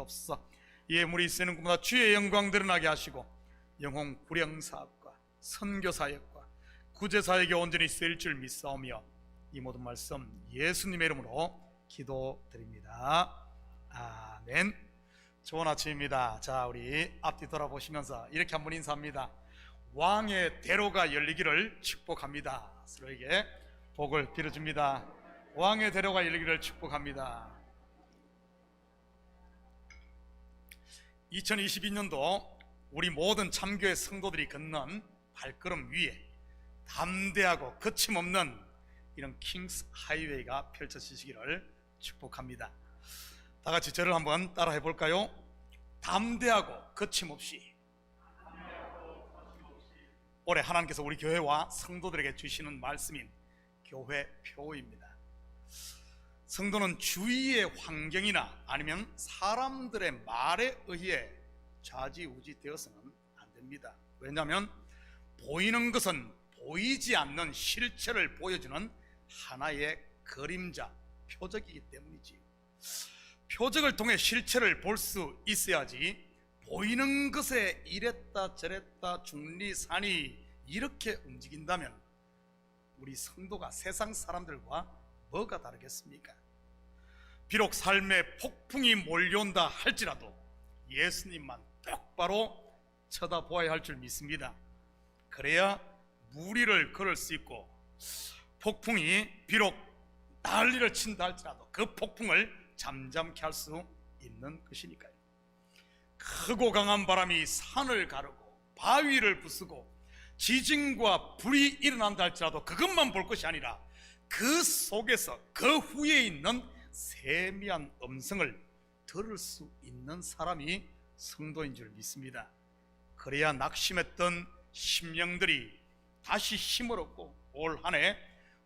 주시옵소서. 예물이 쓰는 곳마다 주의 영광 드러나게 하시고 영혼 구령사업과 선교사역과 구제사역에 온전히 쓰일 줄 믿사오며 이 모든 말씀 예수님의 이름으로 기도드립니다. 아멘. 좋은 아침입니다. 자, 우리 앞뒤 돌아보시면서 이렇게 한번 인사합니다. 왕의 대로가 열리기를 축복합니다. 서로에게 복을 빌어줍니다. 왕의 대로가 열리기를 축복합니다. 2022년도 우리 모든 참교회 성도들이 걷는 발걸음 위에 담대하고 거침없는 이런 킹스 하이웨이가 펼쳐지시기를 축복합니다. 다 같이 저를 한번 따라 해볼까요? 담대하고 거침없이. 올해 하나님께서 우리 교회와 성도들에게 주시는 말씀인 교회 표입니다. 성도는 주위의 환경이나 아니면 사람들의 말에 의해 좌지우지 되어서는 안 됩니다. 왜냐하면 보이는 것은 보이지 않는 실체를 보여주는 하나의 그림자, 표적이기 때문이지요. 표적을 통해 실체를 볼 수 있어야지 보이는 것에 이랬다 저랬다 중리산이 이렇게 움직인다면 우리 성도가 세상 사람들과 뭐가 다르겠습니까? 비록 삶에 폭풍이 몰려온다 할지라도 예수님만 똑바로 쳐다보아야 할 줄 믿습니다. 그래야 무리를 걸을 수 있고 폭풍이 비록 난리를 친다 할지라도 그 폭풍을 잠잠케 할 수 있는 것이니까요. 크고 강한 바람이 산을 가르고 바위를 부수고 지진과 불이 일어난다 할지라도 그것만 볼 것이 아니라 그 속에서 그 후에 있는 세미한 음성을 들을 수 있는 사람이 성도인 줄 믿습니다. 그래야 낙심했던 심령들이 다시 힘을 얻고 올 한 해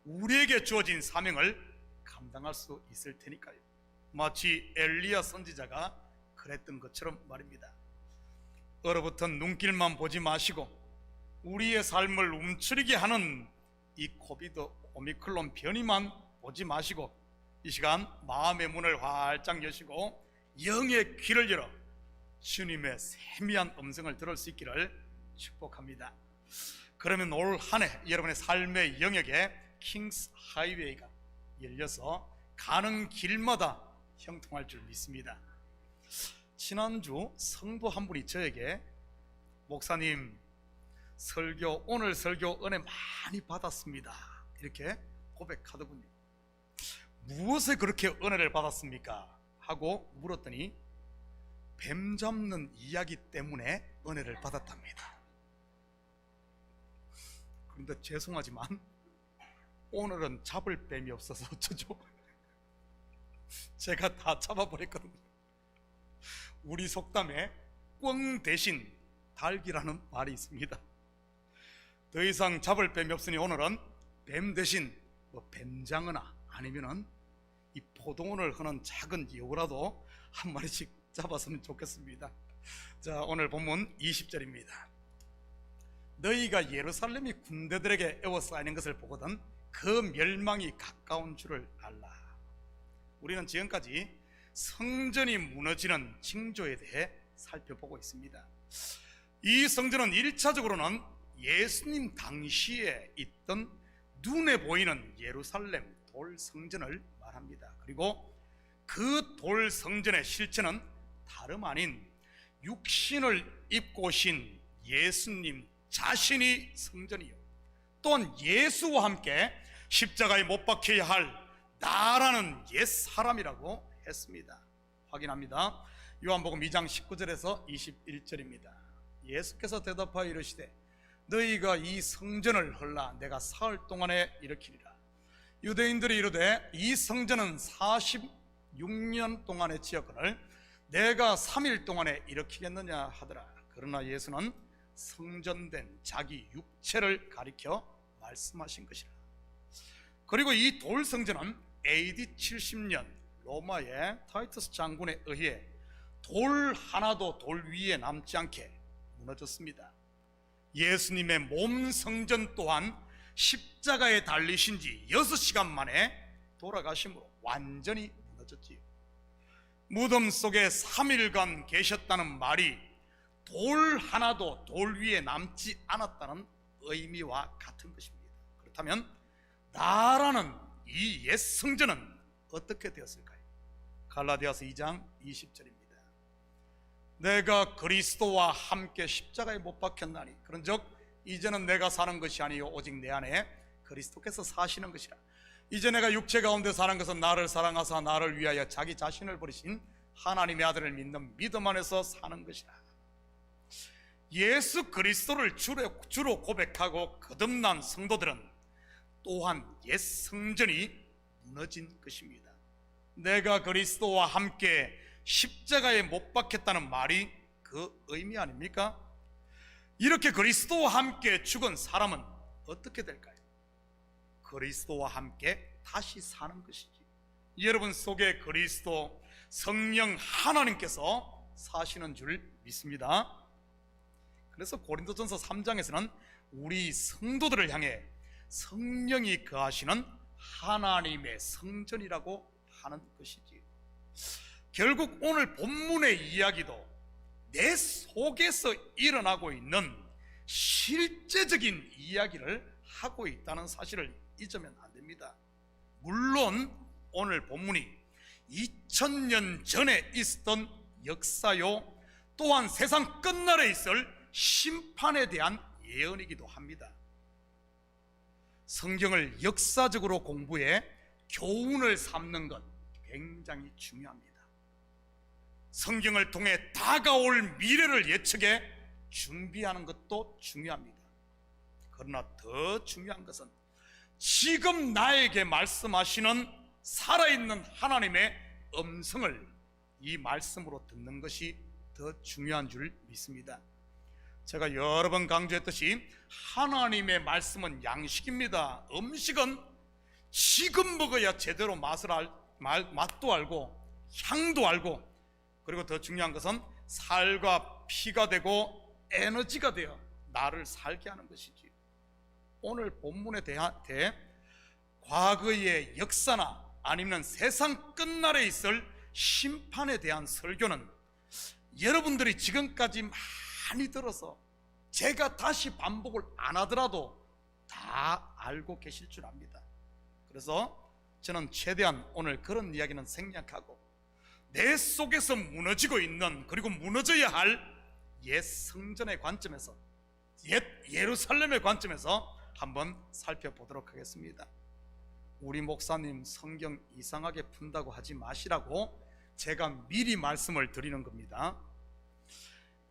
우리에게 주어진 사명을 감당할 수 있을 테니까요. 마치 엘리야 선지자가 그랬던 것처럼 말입니다. 얼어붙은 눈길만 보지 마시고 우리의 삶을 움츠리게 하는 이 코비드 오미크론 변이만 보지 마시고 이 시간 마음의 문을 활짝 여시고 영의 귀를 열어 주님의 세미한 음성을 들을 수 있기를 축복합니다. 그러면 올 한 해 여러분의 삶의 영역에 킹스 하이웨이가 열려서 가는 길마다 형통할 줄 믿습니다. 지난주 성도 한 분이 저에게 목사님 오늘 설교 은혜 많이 받았습니다 이렇게 고백하더군요. 무엇에 그렇게 은혜를 받았습니까? 하고 물었더니 뱀 잡는 이야기 때문에 은혜를 받았답니다. 그런데 죄송하지만 오늘은 잡을 뱀이 없어서 어쩌죠? 제가 다 잡아버렸거든요. 우리 속담에 꿩 대신 닭이라는 말이 있습니다. 더 이상 잡을 뱀이 없으니 오늘은 뱀 대신 뱀장어나 아니면은 이 포동원을 하는 작은 여우라도 한 마리씩 잡았으면 좋겠습니다. 자, 오늘 본문 20절입니다. 너희가 예루살렘이 군대들에게 에워싸이는 것을 보거든 그 멸망이 가까운 줄을 알라. 우리는 지금까지 성전이 무너지는 징조에 대해 살펴보고 있습니다. 이 성전은 1차적으로는 예수님 당시에 있던 눈에 보이는 예루살렘 돌 성전을 말합니다. 그리고 그 돌 성전의 실체는 다름 아닌 육신을 입고 오신 예수님 자신이 성전이요 또한 예수와 함께 십자가에 못 박혀야 할 나라는 옛 사람이라고 했습니다. 확인합니다. 요한복음 2장 19절에서 21절입니다. 예수께서 대답하여 이르시되 너희가 이 성전을 헐라 내가 사흘 동안에 일으키리라. 유대인들이 이르되 이 성전은 46년 동안에 지었거늘 내가 3일 동안에 일으키겠느냐 하더라. 그러나 예수는 성전된 자기 육체를 가리켜 말씀하신 것이라. 그리고 이 돌 성전은 AD 70년 로마의 타이투스 장군에 의해 돌 하나도 돌 위에 남지 않게 무너졌습니다. 예수님의 몸 성전 또한 십자가에 달리신 지 6시간 만에 돌아가심으로 완전히 무너졌지요. 무덤 속에 3일간 계셨다는 말이 돌 하나도 돌 위에 남지 않았다는 의미와 같은 것입니다. 그렇다면 나라는 이 옛 성전은 어떻게 되었을까요? 갈라디아서 2장 20절입니다. 내가 그리스도와 함께 십자가에 못 박혔나니 그런즉 이제는 내가 사는 것이 아니요 오직 내 안에 그리스도께서 사시는 것이라. 이제 내가 육체 가운데 사는 것은 나를 사랑하사 나를 위하여 자기 자신을 버리신 하나님의 아들을 믿는 믿음 안에서 사는 것이라. 예수 그리스도를 주로 고백하고 거듭난 성도들은 또한 옛 성전이 무너진 것입니다. 내가 그리스도와 함께 십자가에 못 박혔다는 말이 그 의미 아닙니까? 이렇게 그리스도와 함께 죽은 사람은 어떻게 될까요? 그리스도와 함께 다시 사는 것이지. 여러분 속에 그리스도 성령 하나님께서 사시는 줄 믿습니다. 그래서 고린도전서 3장에서는 우리 성도들을 향해 성령이 거하시는 하나님의 성전이라고 하는 것이지. 결국 오늘 본문의 이야기도 내 속에서 일어나고 있는 실제적인 이야기를 하고 있다는 사실을 잊으면 안 됩니다. 물론 오늘 본문이 2000년 전에 있었던 역사요, 또한 세상 끝날에 있을 심판에 대한 예언이기도 합니다. 성경을 역사적으로 공부해 교훈을 삼는 것 굉장히 중요합니다. 성경을 통해 다가올 미래를 예측해 준비하는 것도 중요합니다. 그러나 더 중요한 것은 지금 나에게 말씀하시는 살아있는 하나님의 음성을 이 말씀으로 듣는 것이 더 중요한 줄 믿습니다. 제가 여러 번 강조했듯이 하나님의 말씀은 양식입니다. 음식은 지금 먹어야 제대로 맛도 알고 향도 알고, 그리고 더 중요한 것은 살과 피가 되고 에너지가 되어 나를 살게 하는 것이지. 오늘 본문에 대해 과거의 역사나 아니면 세상 끝날에 있을 심판에 대한 설교는 여러분들이 지금까지 많이 들어서 제가 다시 반복을 안 하더라도 다 알고 계실 줄 압니다. 그래서 저는 최대한 오늘 그런 이야기는 생략하고 내 속에서 무너지고 있는, 그리고 무너져야 할 옛 성전의 관점에서, 옛 예루살렘의 관점에서 한번 살펴보도록 하겠습니다. 우리 목사님 성경 이상하게 푼다고 하지 마시라고 제가 미리 말씀을 드리는 겁니다.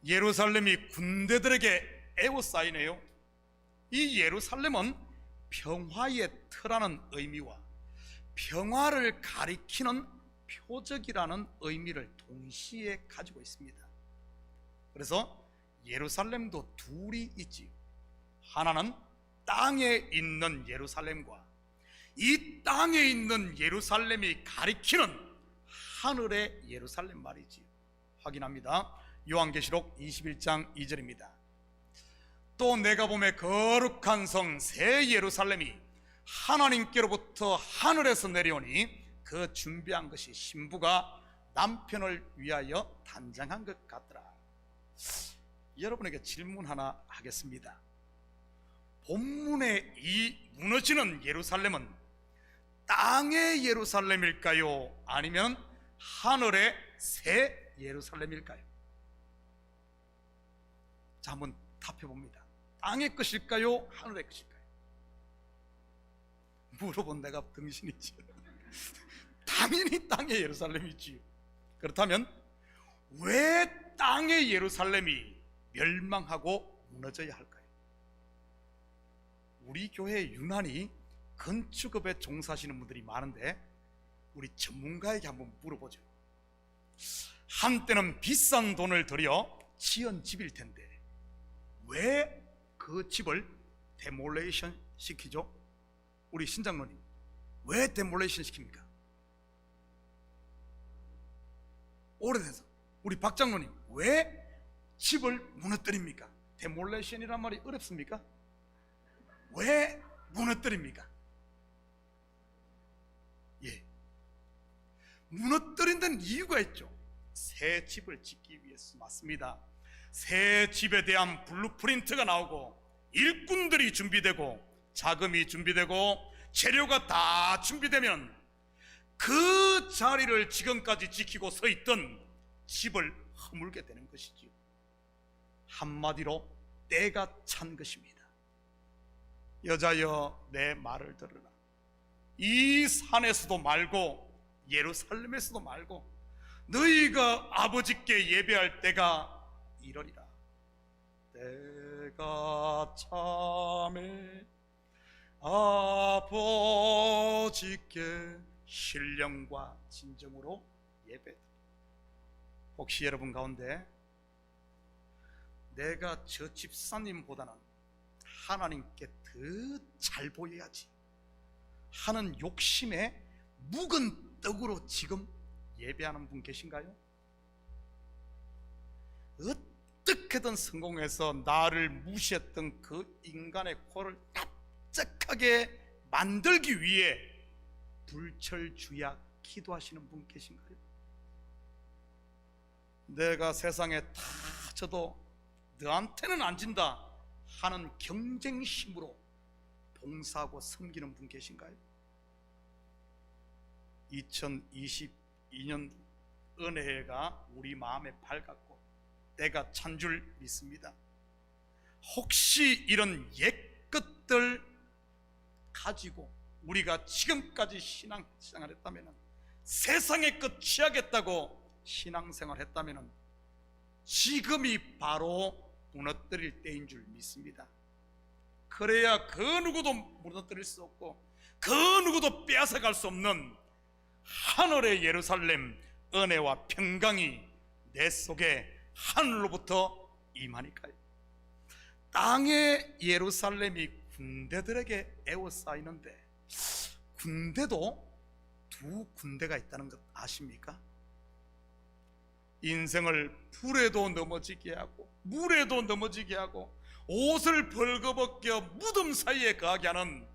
예루살렘이 군대들에게 에워싸이네요. 이 예루살렘은 평화의 터라는 의미와 평화를 가리키는 표적이라는 의미를 동시에 가지고 있습니다. 그래서 예루살렘도 둘이 있지요. 하나는 땅에 있는 예루살렘과 이 땅에 있는 예루살렘이 가리키는 하늘의 예루살렘 말이지요. 확인합니다. 요한계시록 21장 2절입니다. 또 내가 보매 거룩한 성 새 예루살렘이 하나님께로부터 하늘에서 내려오니 그 준비한 것이 신부가 남편을 위하여 단장한 것 같더라. 여러분에게 질문 하나 하겠습니다. 본문의 이 무너지는 예루살렘은 땅의 예루살렘일까요? 아니면 하늘의 새 예루살렘일까요? 자, 한번 답해봅니다. 땅의 것일까요? 하늘의 것일까요? 물어본 내가 등신이지. 당연히 땅의 예루살렘이지요. 그렇다면 왜 땅의 예루살렘이 멸망하고 무너져야 할까요? 우리 교회에 유난히 건축업에 종사하시는 분들이 많은데 우리 전문가에게 한번 물어보죠. 한때는 비싼 돈을 들여 지은 집일 텐데 왜 그 집을 데몰레이션 시키죠? 우리 신장로님, 왜 데몰레이션 시킵니까? 오래돼서. 우리 박장로님, 왜 집을 무너뜨립니까? 데몰레이션이란 말이 어렵습니까? 왜 무너뜨립니까? 예, 무너뜨린 데는 이유가 있죠. 새 집을 짓기 위해서. 맞습니다. 새 집에 대한 블루프린트가 나오고 일꾼들이 준비되고 자금이 준비되고 재료가 다 준비되면 그 자리를 지금까지 지키고 서 있던 집을 허물게 되는 것이지요. 한마디로 때가 찬 것입니다. 여자여 내 말을 들으라. 이 산에서도 말고 예루살렘에서도 말고 너희가 아버지께 예배할 때가 이러리라. 때가 참에 아버지께 신령과 진정으로 예배. 혹시 여러분 가운데 내가 저 집사님보다는 하나님께 더 잘 보여야지 하는 욕심에 묵은 떡으로 지금 예배하는 분 계신가요? 어떻게든 성공해서 나를 무시했던 그 인간의 코를 납작하게 만들기 위해 불철주야 기도하시는 분 계신가요? 내가 세상에 다 져도 너한테는 안 진다 하는 경쟁심으로 봉사하고 섬기는 분 계신가요? 2022년 은혜가 우리 마음에 밝았고 때가 찬 줄 믿습니다. 혹시 이런 옛것들 가지고 우리가 지금까지 신앙생활 했다면, 세상의 것 취하겠다고 신앙생활 했다면 지금이 바로 무너뜨릴 때인 줄 믿습니다. 그래야 그 누구도 무너뜨릴 수 없고 그 누구도 빼앗아갈 수 없는 하늘의 예루살렘 은혜와 평강이 내 속에 하늘로부터 임하니까요. 땅의 예루살렘이 군대들에게 에워싸이는데 군대도 두 군대가 있다는 것 아십니까? 인생을 불에도 넘어지게 하고 물에도 넘어지게 하고 옷을 벌거벗겨 무덤 사이에 거하게 하는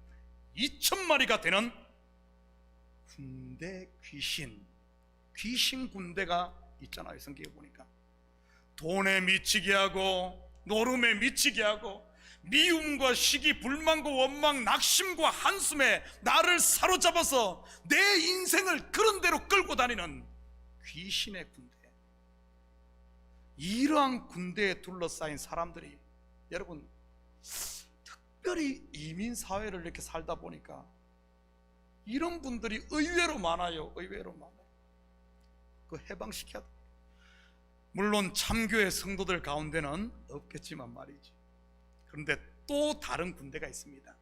2,000마리가 되는 군대 귀신 군대가 있잖아요. 성경에 보니까 돈에 미치게 하고 노름에 미치게 하고 미움과 시기, 불만과 원망, 낙심과 한숨에 나를 사로잡아서 내 인생을 그런 대로 끌고 다니는 귀신의 군대. 이러한 군대에 둘러싸인 사람들이, 여러분 특별히 이민사회를 이렇게 살다 보니까 이런 분들이 의외로 많아요. 의외로 많아요. 그 해방시켜야 돼. 물론 참교회 성도들 가운데는 없겠지만 말이지. 그런데 또 다른 군대가 있습니다.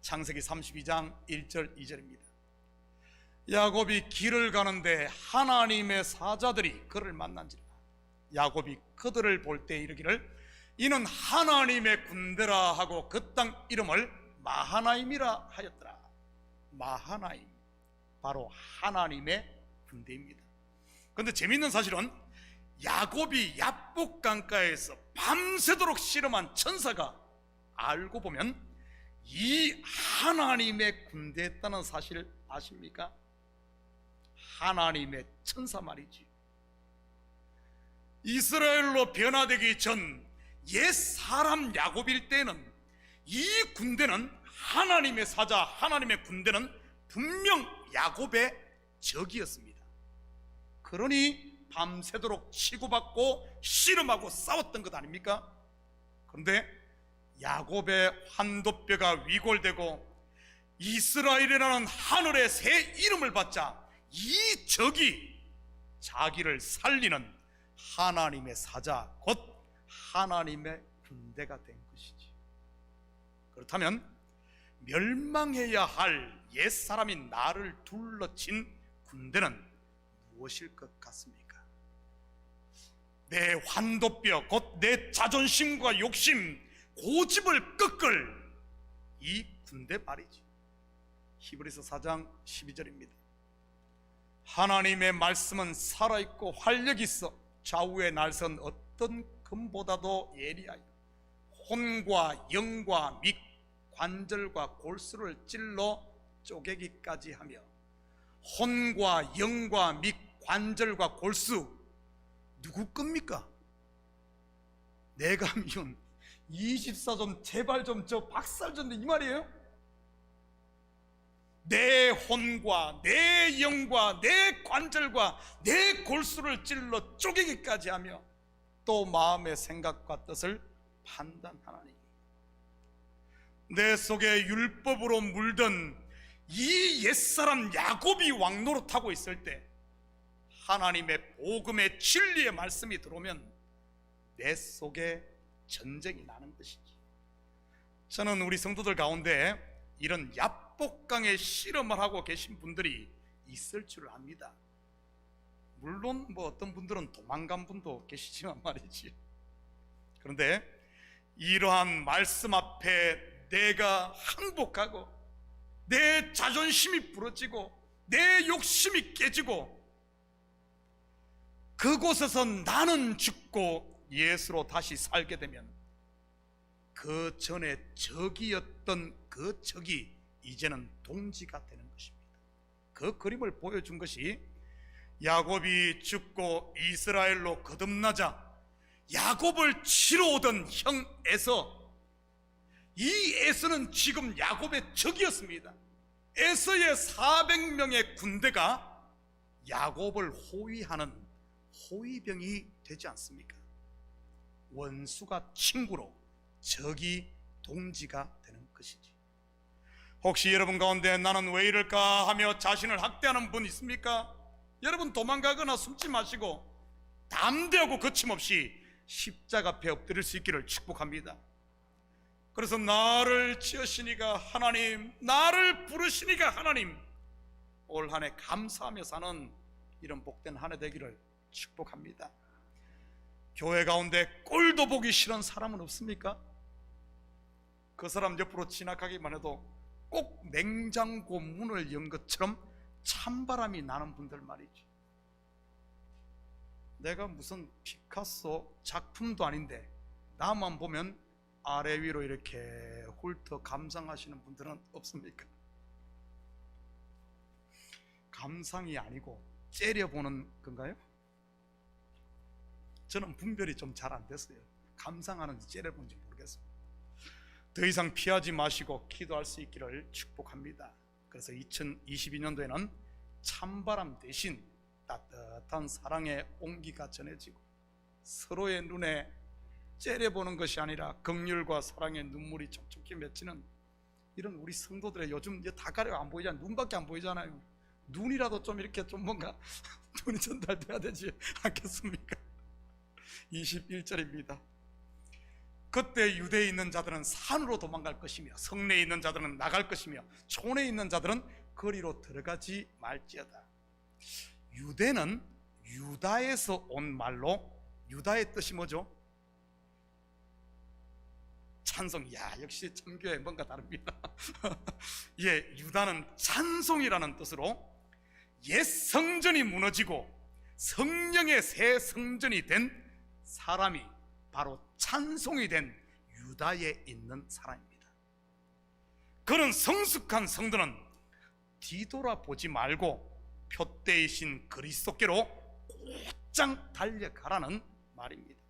창세기 32장 1절 2절입니다. 야곱이 길을 가는데 하나님의 사자들이 그를 만난지라. 야곱이 그들을 볼 때 이르기를 이는 하나님의 군대라 하고 그 땅 이름을 마하나임이라 하였더라. 마하나임, 바로 하나님의 군대입니다. 그런데 재미있는 사실은 야곱이 야복 강가에서 밤새도록 씨름한 천사가 알고 보면 이 하나님의 군대였다는 사실 아십니까? 하나님의 천사 말이지. 이스라엘로 변화되기 전 옛 사람 야곱일 때는 이 군대는 하나님의 사자, 하나님의 군대는 분명 야곱의 적이었습니다. 그러니 밤새도록 치고받고 씨름하고 싸웠던 것 아닙니까? 그런데 야곱의 환도뼈가 위골되고 이스라엘이라는 하늘의 새 이름을 받자 이 적이 자기를 살리는 하나님의 사자, 곧 하나님의 군대가 된 것이지. 그렇다면 멸망해야 할 옛사람인 나를 둘러친 군대는 무엇일 것 같습니까? 내 환도뼈, 곧 내 자존심과 욕심, 고집을 꺾을 이 군대 말이지. 히브리서 4장 12절입니다. 하나님의 말씀은 살아있고 활력이 있어 좌우에 날선 어떤 금보다도 예리하여 혼과 영과 및 관절과 골수를 찔러 쪼개기까지 하며 혼과 영과 및 관절과 골수 누구 겁니까? 내가 미운 24좀 제발 좀 저 박살 좀 이 말이에요? 내 혼과 내 영과 내 관절과 내 골수를 찔러 쪼개기까지 하며 또 마음의 생각과 뜻을 판단하나니, 내 속에 율법으로 물든 이 옛사람 야곱이 왕노릇하고 있을 때 하나님의 복음의 진리의 말씀이 들어오면 내 속에 전쟁이 나는 것이지. 저는 우리 성도들 가운데 이런 야복강의 실험을 하고 계신 분들이 있을 줄 압니다. 물론 뭐 어떤 분들은 도망간 분도 계시지만 말이지. 그런데 이러한 말씀 앞에 내가 항복하고 내 자존심이 부러지고 내 욕심이 깨지고 그곳에서 나는 죽고 예수로 다시 살게 되면 그 전에 적이었던 그 적이 이제는 동지가 되는 것입니다. 그 그림을 보여준 것이 야곱이 죽고 이스라엘로 거듭나자 야곱을 치러 오던 형 에서, 이 에서는 지금 야곱의 적이었습니다. 에서의 400명의 군대가 야곱을 호위하는 호위병이 되지 않습니까? 원수가 친구로 적이 동지가 되는 것이지. 혹시 여러분 가운데 나는 왜 이럴까 하며 자신을 학대하는 분 있습니까? 여러분 도망가거나 숨지 마시고 담대하고 거침없이 십자가 앞에 엎드릴 수 있기를 축복합니다. 그래서 나를 지으시니가 하나님, 나를 부르시니가 하나님, 올 한 해 감사하며 사는 이런 복된 한 해 되기를 축복합니다. 교회 가운데 꼴도 보기 싫은 사람은 없습니까? 그 사람 옆으로 지나가기만 해도 꼭 냉장고 문을 연 것처럼 찬바람이 나는 분들 말이지. 내가 무슨 피카소 작품도 아닌데 나만 보면 아래 위로 이렇게 훑어 감상하시는 분들은 없습니까? 감상이 아니고 째려보는 건가요? 저는 분별이 좀 잘 안 됐어요. 감상하는지 째려보는지 모르겠어요. 더 이상 피하지 마시고 기도할 수 있기를 축복합니다. 그래서 2022년도에는 찬바람 대신 따뜻한 사랑의 온기가 전해지고 서로의 눈에 째려보는 것이 아니라 긍휼과 사랑의 눈물이 촉촉히 맺히는 이런 우리 성도들의, 요즘 이제 다 가려 안 보이잖아요. 눈밖에 안 보이잖아요. 눈이라도 좀 이렇게 좀 뭔가 눈이 전달돼야 되지 않겠습니까? 21절입니다. 그때 유대에 있는 자들은 산으로 도망갈 것이며 성내에 있는 자들은 나갈 것이며 촌에 있는 자들은 거리로 들어가지 말지어다. 유대는 유다에서 온 말로, 유다의 뜻이 뭐죠? 찬송. 야, 역시 참교회 뭔가 다릅니다. 예, 유다는 찬송이라는 뜻으로 옛 성전이 무너지고 성령의 새 성전이 된 사람이 바로 찬송이 된 유다에 있는 사람입니다. 그런 성숙한 성도는 뒤돌아보지 말고 표대이신 그리스도께로 곧장 달려가라는 말입니다.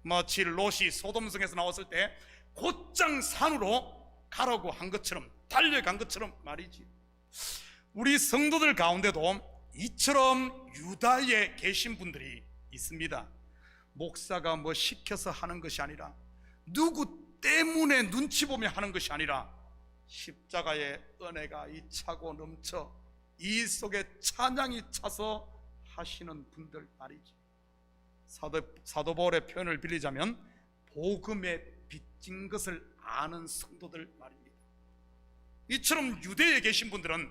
마치 롯이 소돔성에서 나왔을 때 곧장 산으로 가라고 한 것처럼, 달려간 것처럼 말이지. 우리 성도들 가운데도 이처럼 유다에 계신 분들이 있습니다. 목사가 뭐 시켜서 하는 것이 아니라, 누구 때문에 눈치 보며 하는 것이 아니라 십자가의 은혜가 이 차고 넘쳐 이 속에 찬양이 차서 하시는 분들 말이지. 사도 바울의 표현을 빌리자면 복음에 빚진 것을 아는 성도들 말입니다. 이처럼 유대에 계신 분들은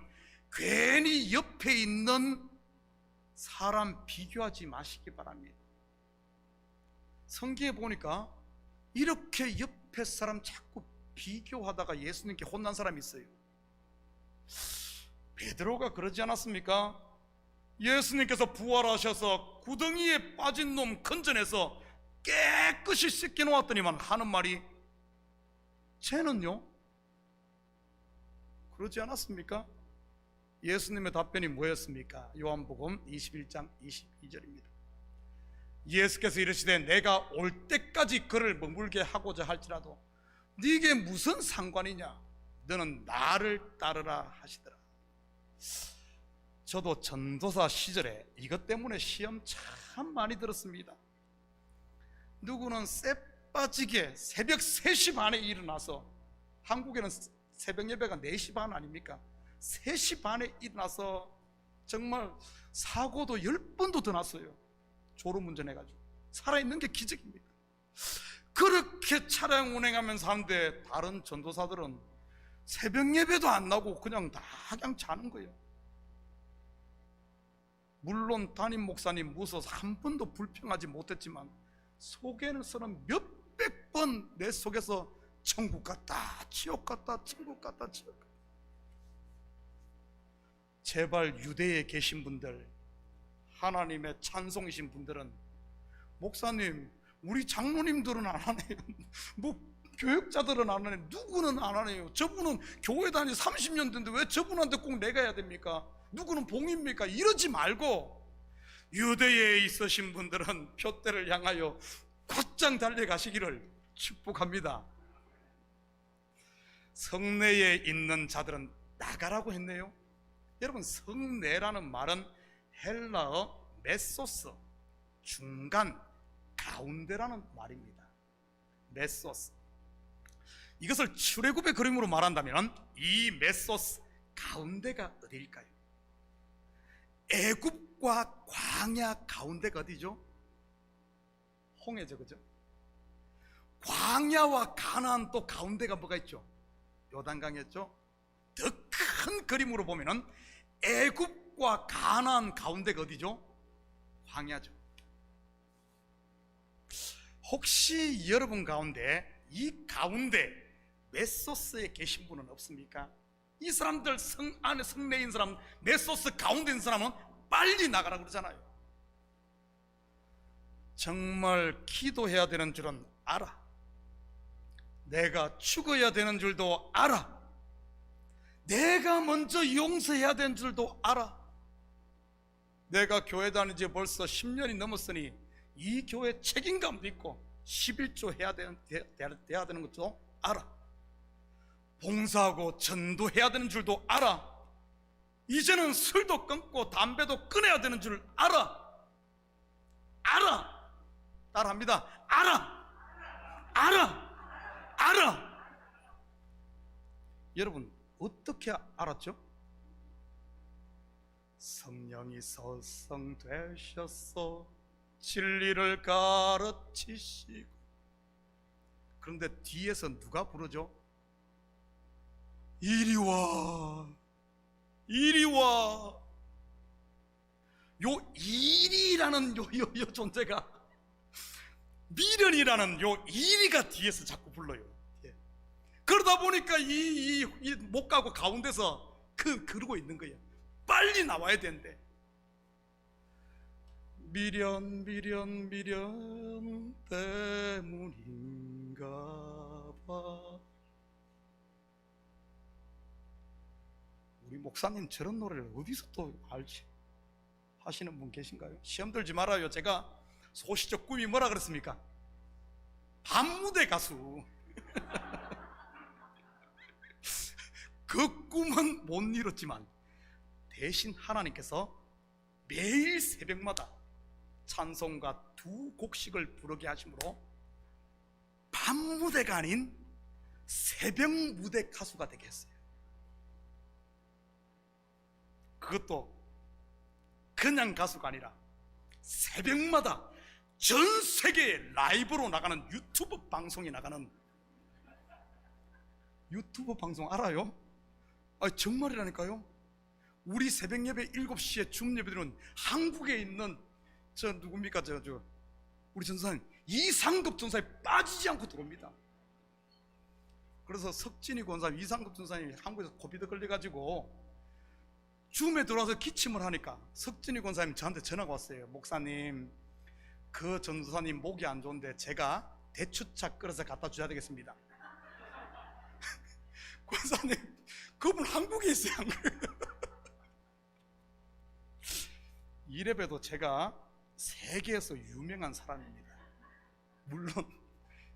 괜히 옆에 있는 사람 비교하지 마시기 바랍니다. 성경에 보니까 이렇게 옆에 사람 자꾸 비교하다가 예수님께 혼난 사람이 있어요. 베드로가 그러지 않았습니까? 예수님께서 부활하셔서 구덩이에 빠진 놈 건져내서 깨끗이 씻겨 놓았더니만 하는 말이, 쟤는요? 그러지 않았습니까? 예수님의 답변이 뭐였습니까? 요한복음 21장 22절입니다. 예수께서 이르시되 내가 올 때까지 그를 머물게 하고자 할지라도 네게 무슨 상관이냐? 너는 나를 따르라 하시더라. 저도 전도사 시절에 이것 때문에 시험 참 많이 들었습니다. 누구는 쎄 빠지게 새벽 3시 반에 일어나서, 한국에는 새벽 예배가 4시 반 아닙니까? 3시 반에 일어나서 정말 사고도 10번도 더 났어요. 졸음운전해가지고. 살아있는 게 기적입니다. 그렇게 차량 운행하면서 하는데 다른 전도사들은 새벽 예배도 안 나고 그냥 자는 거예요. 물론 담임 목사님 무서워서 한 번도 불평하지 못했지만 속에서는 몇백 번 내 속에서 천국 같다, 지옥 같다, 천국 같다, 지옥 같다. 제발 유대에 계신 분들, 하나님의 찬송이신 분들은, 목사님 우리 장로님들은 안 하네요, 뭐 교육자들은 안 하네요, 누구는 안 하네요, 저분은 교회 다니 30년 됐는데 왜 저분한테 꼭 내가 해야 됩니까? 누구는 봉입니까? 이러지 말고 유대에 있으신 분들은 표대를 향하여 곧장 달려가시기를 축복합니다. 성내에 있는 자들은 나가라고 했네요. 여러분, 성내라는 말은 헬라어 메소스, 중간, 가운데라는 말입니다. 메소스. 이것을 출애굽의 그림으로 말한다면 이 메소스 가운데가 어디일까요? 애굽과 광야 가운데가 어디죠? 홍해죠, 그죠? 광야와 가나안 또 가운데가 뭐가 있죠? 요단강이었죠? 더 큰 그림으로 보면은 애굽과 가나안 가운데가 어디죠? 광야죠. 혹시 여러분 가운데 이 가운데 메소스에 계신 분은 없습니까? 이 사람들 성 안에 성내인 사람, 메소스 가운데 있는 사람은 빨리 나가라 그러잖아요. 정말 기도해야 되는 줄은 알아. 내가 죽어야 되는 줄도 알아. 내가 먼저 용서해야 되는 줄도 알아. 내가 교회 다닌 지 벌써 10년이 넘었으니 이 교회 책임감도 있고 11조 해야 되는 것도 알아. 봉사하고 전도해야 되는 줄도 알아. 이제는 술도 끊고 담배도 끊어야 되는 줄 알아. 알아. 따라합니다. 알아. 알아. 알아. 여러분, 어떻게 알았죠? 성령이 서성되셨어 진리를 가르치시고. 그런데 뒤에서 누가 부르죠? 이리 와, 이리 와. 요 이리라는 요 존재가, 미련이라는 요 이리가 뒤에서 자꾸 불러요. 예. 그러다 보니까 못 가고 가운데서 그러고 있는 거예요. 빨리 나와야 되는데. 미련 때문인가 봐. 우리 목사님 저런 노래를 어디서 또 알지? 하시는 분 계신가요? 시험 들지 말아요. 제가 소시적 꿈이 뭐라 그랬습니까? 밤무대 가수. 그 꿈은 못 이뤘지만 대신 하나님께서 매일 새벽마다 찬송가 2곡씩을 부르게 하심으로 밤무대가 아닌 새벽무대 가수가 되게 했어요. 그것도 그냥 가수가 아니라 새벽마다 전 세계에 라이브로 나가는 유튜브 방송이 나가는, 유튜브 방송 알아요? 정말이라니까요. 우리 새벽 예배 7시에 줌 예배들은 한국에 있는 저 누굽니까? 저 우리 전사님 이상급 전사에 빠지지 않고 들어옵니다. 그래서 석진이 권사님, 이상급 전사님이 한국에서 코비드 걸려가지고 줌에 들어와서 기침을 하니까 석진이 권사님 저한테 전화가 왔어요. 목사님, 그 전도사님 목이 안 좋은데 제가 대추차 끓여서 갖다 줘야 되겠습니다. 권사님, 그분 한국에 있어요. 한국에. 이래봬도 제가 세계에서 유명한 사람입니다. 물론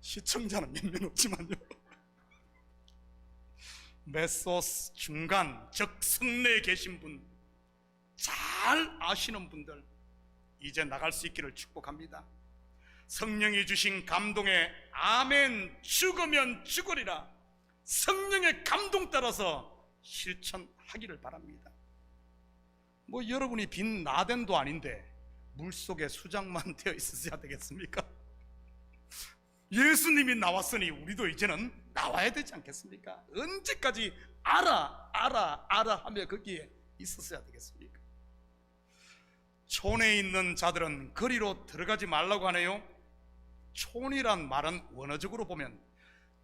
시청자는 몇 명 없지만요. 메소스 중간, 즉 성내에 계신 분, 잘 아시는 분들 이제 나갈 수 있기를 축복합니다. 성령이 주신 감동에 아멘, 죽으면 죽으리라, 성령의 감동 따라서 실천하기를 바랍니다. 뭐 여러분이 빈 나덴도 아닌데 물속에 수장만 되어 있어야 되겠습니까? 예수님이 나왔으니 우리도 이제는 나와야 되지 않겠습니까? 언제까지 알아 하며 거기에 있었어야 되겠습니까? 촌에 있는 자들은 거리로 들어가지 말라고 하네요. 촌이란 말은 원어적으로 보면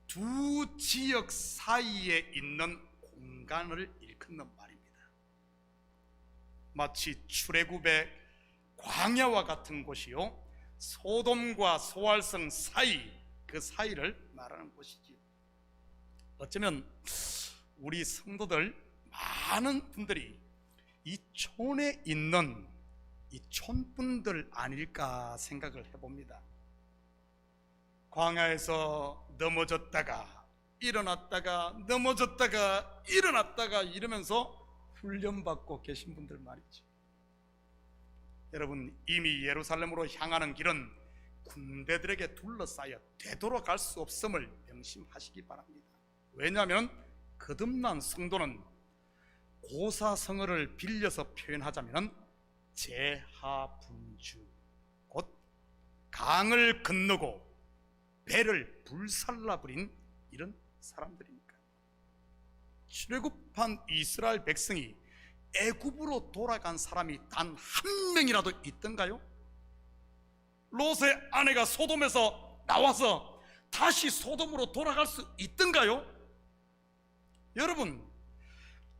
두 지역 사이에 있는 공간을 일컫는 말입니다. 마치 출애굽의 광야와 같은 곳이요, 소돔과 소알성 사이, 그 사이를 말하는 곳이지요. 어쩌면 우리 성도들 많은 분들이 이 촌에 있는 이 촌분들 아닐까 생각을 해봅니다. 광야에서 넘어졌다가 일어났다가 넘어졌다가 일어났다가 이러면서 훈련받고 계신 분들 말이죠. 여러분, 이미 예루살렘으로 향하는 길은 군대들에게 둘러싸여 되돌아갈 수 없음을 명심하시기 바랍니다. 왜냐하면 거듭난 성도는 고사성어를 빌려서 표현하자면 제하분주, 곧 강을 건너고 배를 불살라버린 이런 사람들이니까. 출애굽한 이스라엘 백성이 애굽으로 돌아간 사람이 단 한 명이라도 있던가요? 롯의 아내가 소돔에서 나와서 다시 소돔으로 돌아갈 수 있던가요? 여러분,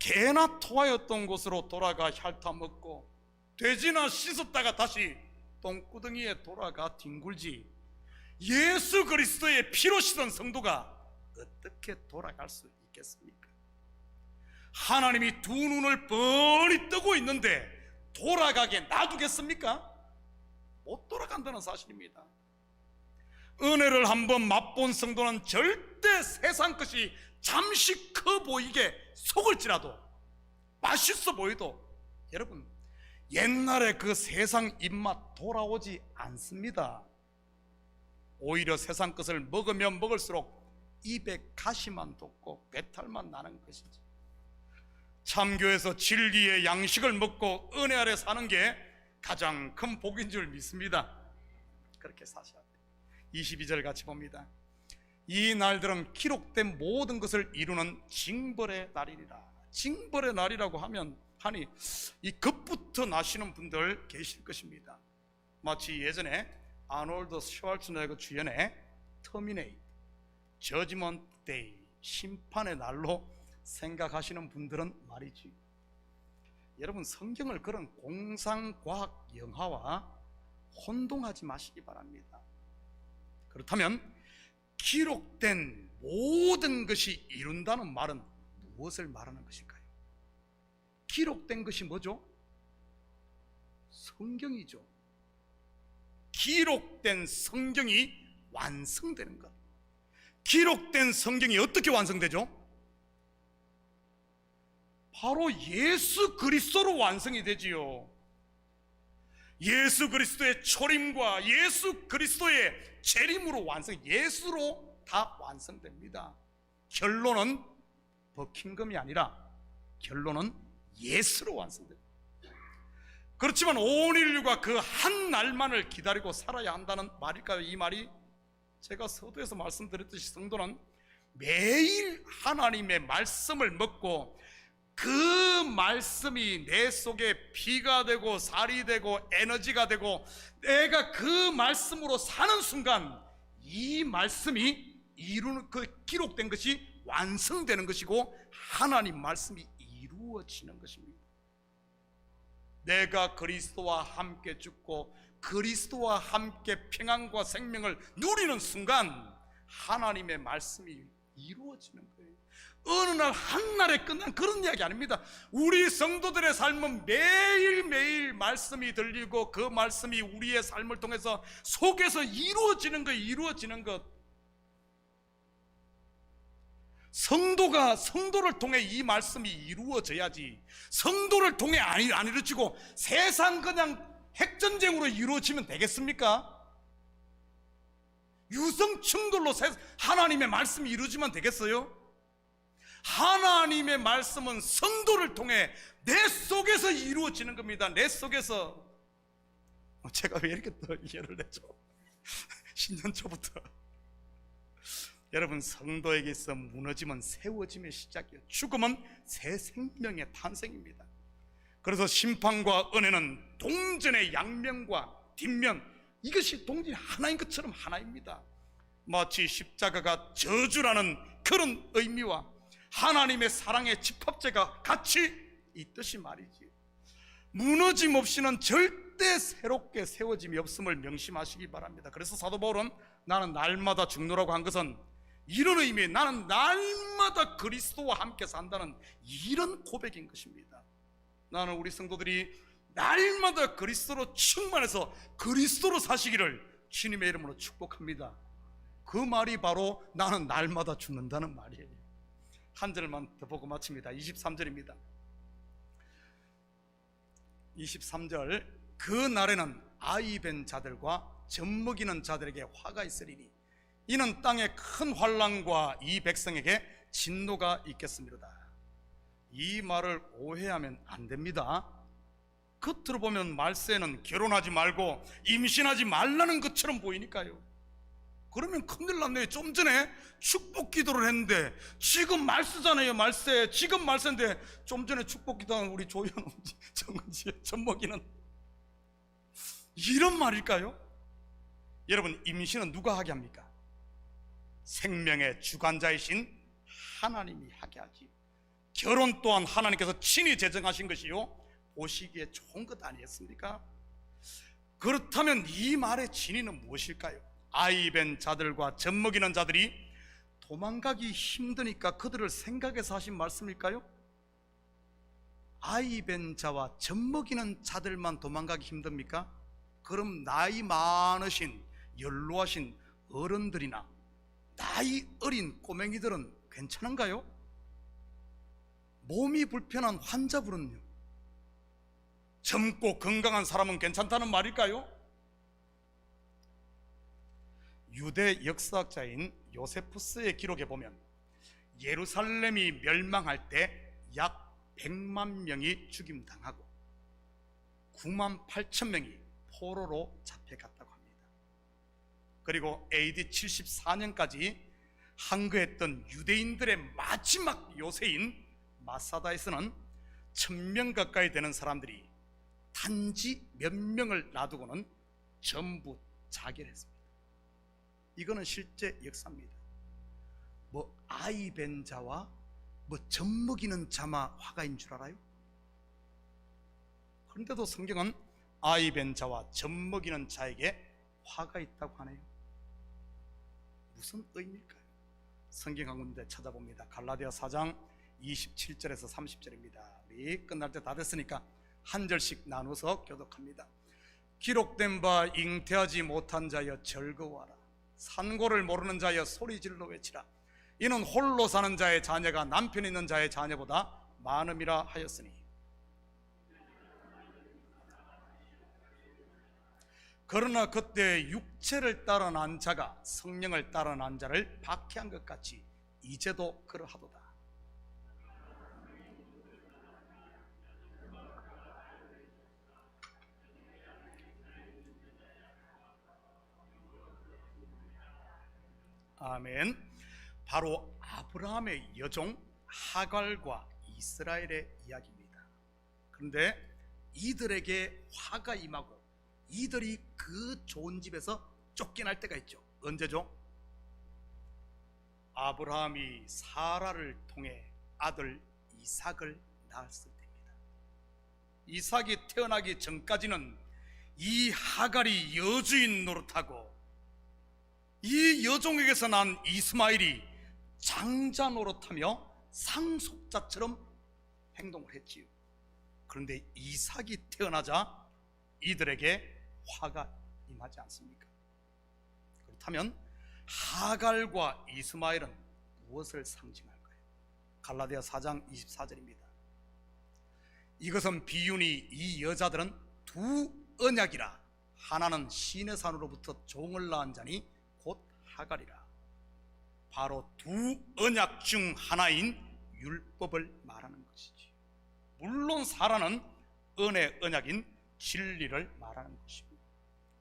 개나 토하였던 곳으로 돌아가 핥아먹고 돼지나 씻었다가 다시 똥구덩이에 돌아가 뒹굴지, 예수 그리스도의 피로 씻은 성도가 어떻게 돌아갈 수 있겠습니까? 하나님이 두 눈을 뻔히 뜨고 있는데 돌아가게 놔두겠습니까? 못 돌아간다는 사실입니다. 은혜를 한번 맛본 성도는 절대 세상 것이 잠시 커 보이게 속을지라도, 맛있어 보여도 여러분, 옛날에 그 세상 입맛 돌아오지 않습니다. 오히려 세상 것을 먹으면 먹을수록 입에 가시만 돋고 배탈만 나는 것이지. 참교에서 진리의 양식을 먹고 은혜 아래 사는 게 가장 큰 복인 줄 믿습니다. 그렇게 사셔야 돼요. 22절 같이 봅니다. 이 날들은 기록된 모든 것을 이루는 징벌의 날이니라. 징벌의 날이라고 하니 이 겁부터 나시는 분들 계실 것입니다. 마치 예전에 아놀드 슈왈츠네거 주연의 터미네이터, 저지먼트 데이, 심판의 날로 생각하시는 분들은 말이지, 여러분, 성경을 그런 공상과학 영화와 혼동하지 마시기 바랍니다. 그렇다면 기록된 모든 것이 이룬다는 말은 무엇을 말하는 것일까요? 기록된 것이 뭐죠? 성경이죠. 기록된 성경이 완성되는 것. 기록된 성경이 어떻게 완성되죠? 바로 예수 그리스도로 완성이 되지요. 예수 그리스도의 초림과 예수 그리스도의 재림으로 예수로 다 완성됩니다. 결론은 버킹엄이 아니라 결론은 예수로 완성됩니다. 그렇지만 온 인류가 그 한 날만을 기다리고 살아야 한다는 말일까요? 이 말이 제가 서두에서 말씀드렸듯이 성도는 매일 하나님의 말씀을 먹고 그 말씀이 내 속에 피가 되고 살이 되고 에너지가 되고 내가 그 말씀으로 사는 순간 이 말씀이 이루는, 그 기록된 것이 완성되는 것이고 하나님 말씀이 이루어지는 것입니다. 내가 그리스도와 함께 죽고 그리스도와 함께 평안과 생명을 누리는 순간 하나님의 말씀이 이루어지는 거예요. 어느 날 한날에 끝난 그런 이야기 아닙니다. 우리 성도들의 삶은 매일매일 말씀이 들리고 그 말씀이 우리의 삶을 통해서 속에서 이루어지는 것, 이루어지는 것. 성도가 성도를 통해 이 말씀이 이루어져야지, 성도를 통해 안 이루어지고 세상 그냥 핵전쟁으로 이루어지면 되겠습니까? 유성충돌로 하나님의 말씀이 이루어지면 되겠어요? 하나님의 말씀은 성도를 통해 내 속에서 이루어지는 겁니다. 내 속에서. 제가 왜 이렇게 또 예를 내죠? 신년 초부터. 여러분, 성도에게 있어 무너짐은 세워짐의 시작이에요. 죽음은 새 생명의 탄생입니다. 그래서 심판과 은혜는 동전의 양면과 뒷면, 이것이 동전이 하나인 것처럼 하나입니다. 마치 십자가가 저주라는 그런 의미와 하나님의 사랑의 집합제가 같이 있듯이 말이지. 무너짐 없이는 절대 새롭게 세워짐이 없음을 명심하시기 바랍니다. 그래서 사도 바울은 나는 날마다 죽노라고 한 것은 이런 의미에 나는 날마다 그리스도와 함께 산다는 이런 고백인 것입니다. 나는 우리 성도들이 날마다 그리스도로 충만해서 그리스도로 사시기를 주님의 이름으로 축복합니다. 그 말이 바로 나는 날마다 죽는다는 말이에요. 한 절만 더 보고 마칩니다. 23절입니다. 23절, 그 날에는 아이 벤 자들과 젖먹이는 자들에게 화가 있으리니 이는 땅의 큰 환난과 이 백성에게 진노가 있겠습니다. 이 말을 오해하면 안 됩니다. 겉으로 보면 말세는 결혼하지 말고 임신하지 말라는 것처럼 보이니까요. 그러면 큰일 났네요. 좀 전에 축복 기도를 했는데 지금 말세잖아요. 말세. 지금 말세인데 좀 전에 축복 기도한 우리 조현우 정은지의 젖먹이는 이런 말일까요? 여러분, 임신은 누가 하게 합니까? 생명의 주관자이신 하나님이 하게 하지. 결혼 또한 하나님께서 친히 제정하신 것이요 보시기에 좋은 것 아니었습니까? 그렇다면 이 말의 진위는 무엇일까요? 아이 벤 자들과 젖먹이는 자들이 도망가기 힘드니까 그들을 생각해서 하신 말씀일까요? 아이 벤 자와 젖먹이는 자들만 도망가기 힘듭니까? 그럼 나이 많으신 연로하신 어른들이나 나이 어린 꼬맹이들은 괜찮은가요? 몸이 불편한 환자분은요? 젊고 건강한 사람은 괜찮다는 말일까요? 유대 역사학자인 요세푸스의 기록에 보면 예루살렘이 멸망할 때 약 100만 명이 죽임당하고 9만 8천 명이 포로로 잡혀갔다고 합니다. 그리고 AD 74년까지 항거했던 유대인들의 마지막 요새인 마사다에서는 1000명 가까이 되는 사람들이 단지 몇 명을 놔두고는 전부 자결했습니다. 이거는 실제 역사입니다. 뭐 아이 벤 자와 뭐 젖먹이는 자마 화가인 줄 알아요? 그런데도 성경은 아이 벤 자와 젖먹이는 자에게 화가 있다고 하네요. 무슨 의미일까요? 성경 한 군데 찾아봅니다. 갈라디아 4장 27절에서 30절입니다. 우리 끝날 때 다 됐으니까 한 절씩 나눠서 교독합니다. 기록된 바 잉태하지 못한 자여 즐거워하라. 산고를 모르는 자여 소리질러 외치라. 이는 홀로 사는 자의 자녀가 남편 있는 자의 자녀보다 많음이라 하였으니 그러나 그때 육체를 따라 난 자가 성령을 따라 난 자를 박해한 것 같이 이제도 그러하도다. 아멘. 바로 아브라함의 여종 하갈과 이스라엘의 이야기입니다. 그런데 이들에게 화가 임하고 이들이 그 좋은 집에서 쫓겨날 때가 있죠. 언제죠? 아브라함이 사라를 통해 아들 이삭을 낳았을 때입니다. 이삭이 태어나기 전까지는 이 하갈이 여주인 노릇하고 이 여종에게서 난 이스마엘이 장자 노릇하며 상속자처럼 행동을 했지요. 그런데 이삭이 태어나자 이들에게 화가 임하지 않습니까? 그렇다면 하갈과 이스마엘은 무엇을 상징할까요? 갈라디아 4장 24절입니다. 이것은 비유니 이 여자들은 두 언약이라. 하나는 시내 산으로부터 종을 낳은 자니 곧 하갈이라. 바로 두 언약 중 하나인 율법을 말하는 것이지. 물론 사라는 은혜 언약인 진리를 말하는 것입니다.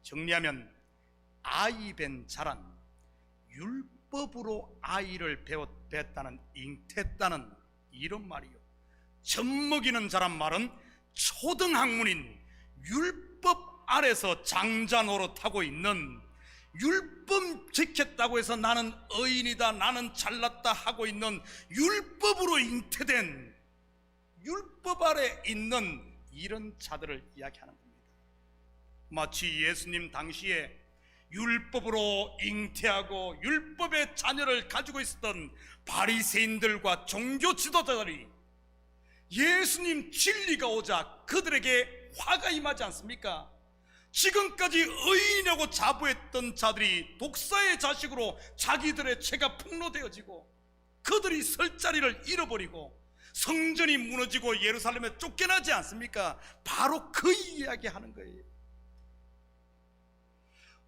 정리하면 아이 뵌 자란 율법으로 아이를 뵀다는, 잉태했다는 이런 말이요. 젖먹이는 자란 말은 초등학문인 율법 아래서 장자 노릇하고 있는, 율법 지켰다고 해서 나는 의인이다, 나는 잘났다 하고 있는, 율법으로 잉태된, 율법 아래 있는 이런 자들을 이야기하는 겁니다. 마치 예수님 당시에 율법으로 잉태하고 율법의 자녀를 가지고 있었던 바리새인들과 종교 지도자들이 예수님 진리가 오자 그들에게 화가 임하지 않습니까? 지금까지 의인이라고 자부했던 자들이 독사의 자식으로 자기들의 죄가 폭로되어지고 그들이 설 자리를 잃어버리고 성전이 무너지고 예루살렘에 쫓겨나지 않습니까? 바로 그 이야기 하는 거예요.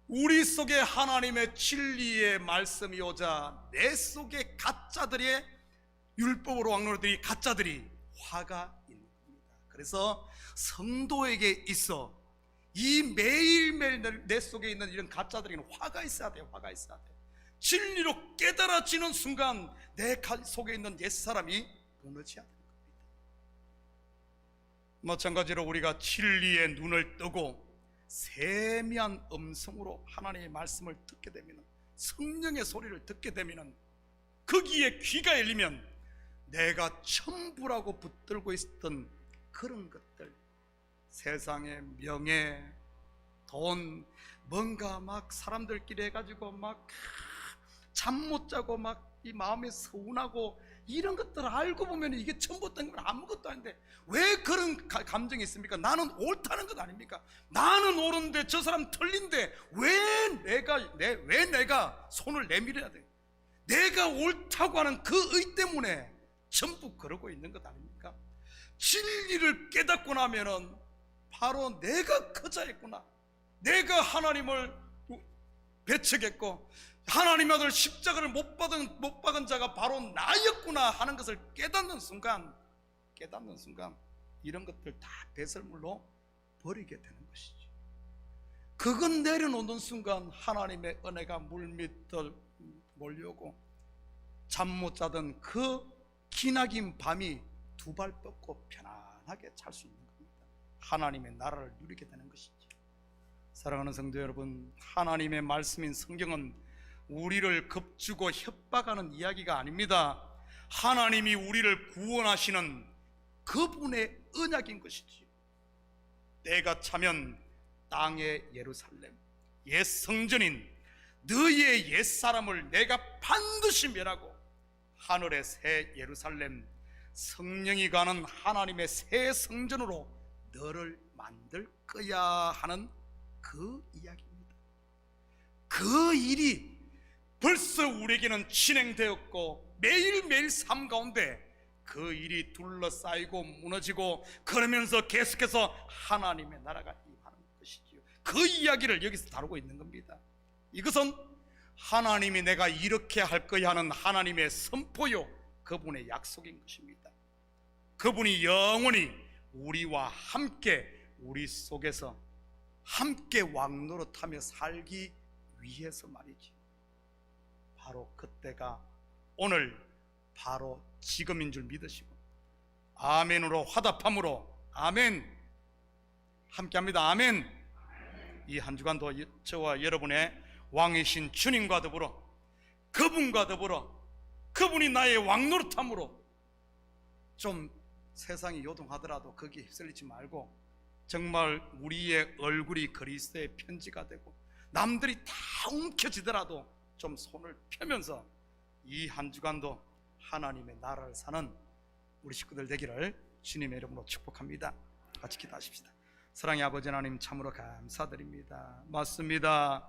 우리 속에 하나님의 진리의 말씀이 오자 내 속에 가짜들의 율법으로 왕노릇들이, 가짜들이 화가 있는 겁니다. 그래서 성도에게 있어 이 매일매일 내 속에 있는 이런 가짜들에게는 화가 있어야 돼요. 화가 있어야 돼요. 진리로 깨달아지는 순간 내 속에 있는 옛사람이 무너져야 되는 겁니다. 마찬가지로 우리가 진리의 눈을 뜨고 세미한 음성으로 하나님의 말씀을 듣게 되면, 성령의 소리를 듣게 되면, 거기에 귀가 열리면 내가 전부라고 붙들고 있었던 그런 것들, 세상의 명예, 돈, 뭔가 막 사람들끼리 해가지고 막 잠 못 자고 막 이 마음이 서운하고 이런 것들을 알고 보면 이게 전부 던 건 아무것도 아닌데 왜 그런 감정이 있습니까? 나는 옳다는 것 아닙니까? 나는 옳은데 저 사람 틀린데 왜 내가 손을 내밀어야 돼? 내가 옳다고 하는 그 의 때문에 전부 그러고 있는 것 아닙니까? 진리를 깨닫고 나면은 바로 내가 거자했구나, 내가 하나님을 배척했고 하나님의 아들 십자가를 못 박은 자가 바로 나였구나 하는 것을 깨닫는 순간 이런 것들 다 배설물로 버리게 되는 것이죠. 그건 내려놓는 순간 하나님의 은혜가 물밑을 몰려오고 잠 못 자던 그 기나긴 밤이 두 발 뻗고 편안하게 잘 수 있는 겁니다. 하나님의 나라를 누리게 되는 것이죠. 사랑하는 성도 여러분, 하나님의 말씀인 성경은 우리를 겁주고 협박하는 이야기가 아닙니다. 하나님이 우리를 구원하시는 그분의 언약인 것이지. 때가 차면 땅의 예루살렘, 옛 성전인 너희의 옛사람을 내가 반드시 멸하고 하늘의 새 예루살렘, 성령이 가는 하나님의 새 성전으로 너를 만들 거야 하는 그 이야기입니다. 그 일이 벌써 우리에게는 진행되었고 매일매일 삶 가운데 그 일이 둘러싸이고 무너지고 그러면서 계속해서 하나님의 나라가 임하는 것이지요. 그 이야기를 여기서 다루고 있는 겁니다. 이것은 하나님이 내가 이렇게 할 거야 하는 하나님의 선포요, 그분의 약속인 것입니다. 그분이 영원히 우리와 함께 우리 속에서 함께 왕노릇하며 살기 위해서 말이지. 바로 그때가 오늘 바로 지금인 줄 믿으시고 아멘으로 화답함으로 아멘 함께합니다. 아멘. 이 한 주간도 저와 여러분의 왕이신 주님과 더불어 그분과 더불어 그분이 나의 왕노릇함으로 좀 세상이 요동하더라도 거기에 휩쓸리지 말고 정말 우리의 얼굴이 그리스도의 편지가 되고 남들이 다 움켜쥐더라도 좀 손을 펴면서 이 한 주간도 하나님의 나라를 사는 우리 식구들 되기를 주님의 이름으로 축복합니다. 같이 기도하십시다. 사랑의 아버지 하나님, 참으로 감사드립니다. 맞습니다.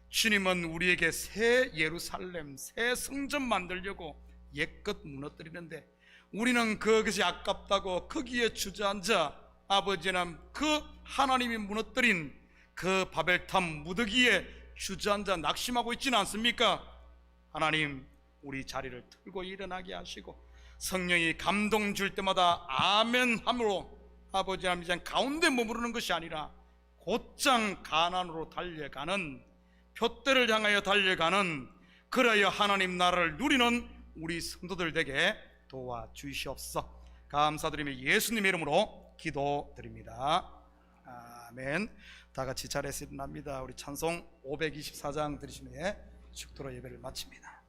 주님은 우리에게 새 예루살렘, 새 성전 만들려고 옛것 무너뜨리는데 우리는 그것이 아깝다고 거기에 주저앉아 아버지 하나님, 그 하나님이 무너뜨린 그 바벨탑 무더기에 주저앉아 낙심하고 있지는 않습니까? 하나님, 우리 자리를 틀고 일어나게 하시고 성령이 감동 줄 때마다 아멘 함으로 아버지 하나님, 이제 가운데 머무르는 것이 아니라 곧장 가나안으로 달려가는, 표대를 향하여 달려가는, 그래야 하나님 나라를 누리는 우리 성도들 되게 도와주시옵소서. 감사드리며 예수님의 이름으로 기도드립니다. 아멘. 다 같이 자리에서 일어납니다. 우리 찬송 524장 들으시며 축도로 예배를 마칩니다.